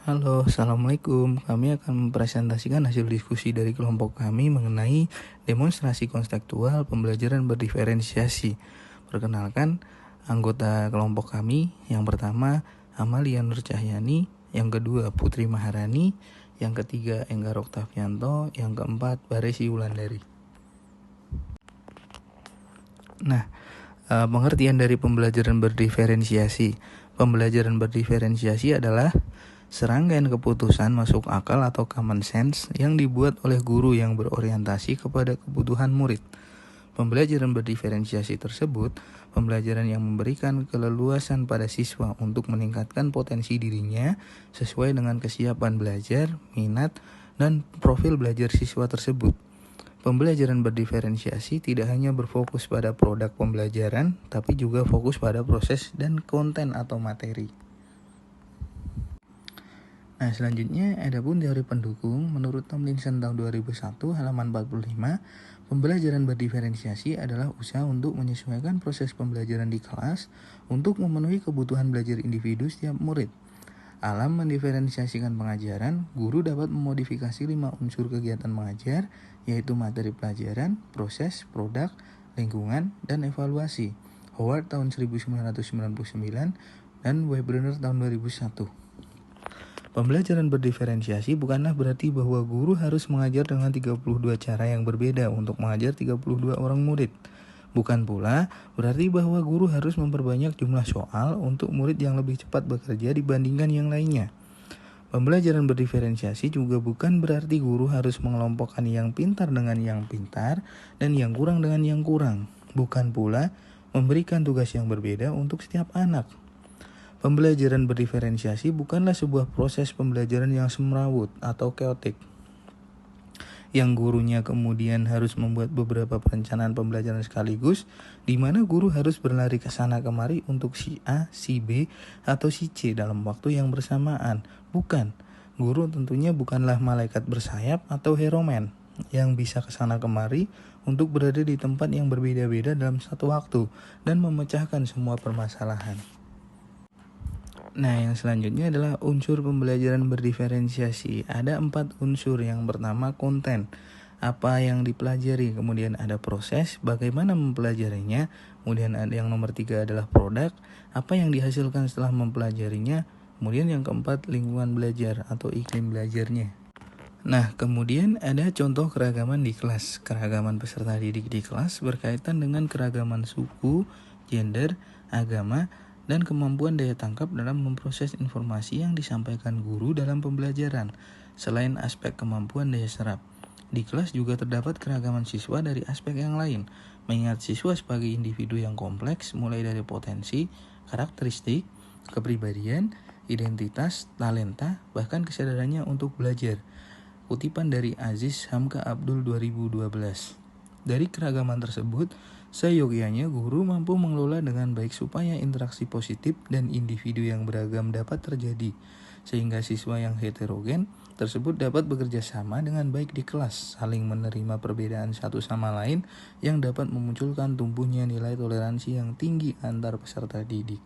Halo, Assalamualaikum. Kami akan mempresentasikan hasil diskusi dari kelompok kami mengenai demonstrasi konseptual pembelajaran berdiferensiasi. Perkenalkan, anggota kelompok kami yang pertama Amalia Nur Cahyani, yang kedua Putri Maharani, yang ketiga Enggar Oktavianto, yang keempat Baresi Wulandari. Pengertian dari pembelajaran berdiferensiasi. Pembelajaran berdiferensiasi adalah serangkaian keputusan masuk akal atau common sense yang dibuat oleh guru yang berorientasi kepada kebutuhan murid. Pembelajaran berdiferensiasi tersebut, pembelajaran yang memberikan keleluasan pada siswa untuk meningkatkan potensi dirinya sesuai dengan kesiapan belajar, minat, dan profil belajar siswa tersebut. Pembelajaran berdiferensiasi tidak hanya berfokus pada produk pembelajaran, tapi juga fokus pada proses dan konten atau materi. Selanjutnya adapun teori pendukung menurut Tomlinson tahun 2001 halaman 45, pembelajaran berdiferensiasi adalah usaha untuk menyesuaikan proses pembelajaran di kelas untuk memenuhi kebutuhan belajar individu setiap murid. Alam mendiferensiasikan pengajaran, guru dapat memodifikasi 5 unsur kegiatan mengajar, yaitu materi pelajaran, proses, produk, lingkungan, dan evaluasi. Howard tahun 1999 dan Weber tahun 2001. Pembelajaran berdiferensiasi bukanlah berarti bahwa guru harus mengajar dengan 32 cara yang berbeda untuk mengajar 32 orang murid. Bukan pula berarti bahwa guru harus memperbanyak jumlah soal untuk murid yang lebih cepat bekerja dibandingkan yang lainnya. Pembelajaran berdiferensiasi juga bukan berarti guru harus mengelompokkan yang pintar dengan yang pintar dan yang kurang dengan yang kurang. Bukan pula memberikan tugas yang berbeda untuk setiap anak. Pembelajaran berdiferensiasi bukanlah sebuah proses pembelajaran yang semrawut atau chaotic, yang gurunya kemudian harus membuat beberapa perencanaan pembelajaran sekaligus, di mana guru harus berlari ke sana kemari untuk si A, si B, atau si C dalam waktu yang bersamaan. Bukan, guru tentunya bukanlah malaikat bersayap atau hero man yang bisa ke sana kemari untuk berada di tempat yang berbeda-beda dalam satu waktu dan memecahkan semua permasalahan. Yang selanjutnya adalah unsur pembelajaran berdiferensiasi. Ada 4 unsur. Yang pertama konten, apa yang dipelajari. Kemudian ada proses, bagaimana mempelajarinya. Kemudian ada yang nomor 3 adalah produk, apa yang dihasilkan setelah mempelajarinya. Kemudian yang keempat lingkungan belajar atau iklim belajarnya. Kemudian ada contoh keragaman di kelas. Keragaman peserta didik di kelas berkaitan dengan keragaman suku, gender, agama, dan kemampuan daya tangkap dalam memproses informasi yang disampaikan guru dalam pembelajaran. Selain aspek kemampuan daya serap, di kelas juga terdapat keragaman siswa dari aspek yang lain, mengingat siswa sebagai individu yang kompleks mulai dari potensi, karakteristik, kepribadian, identitas, talenta, bahkan kesadarannya untuk belajar. Kutipan dari Aziz Hamka Abdul 2012. Dari keragaman tersebut, seyogyanya guru mampu mengelola dengan baik supaya interaksi positif dan individu yang beragam dapat terjadi, sehingga siswa yang heterogen tersebut dapat bekerja sama dengan baik di kelas, saling menerima perbedaan satu sama lain yang dapat memunculkan tumbuhnya nilai toleransi yang tinggi antar peserta didik.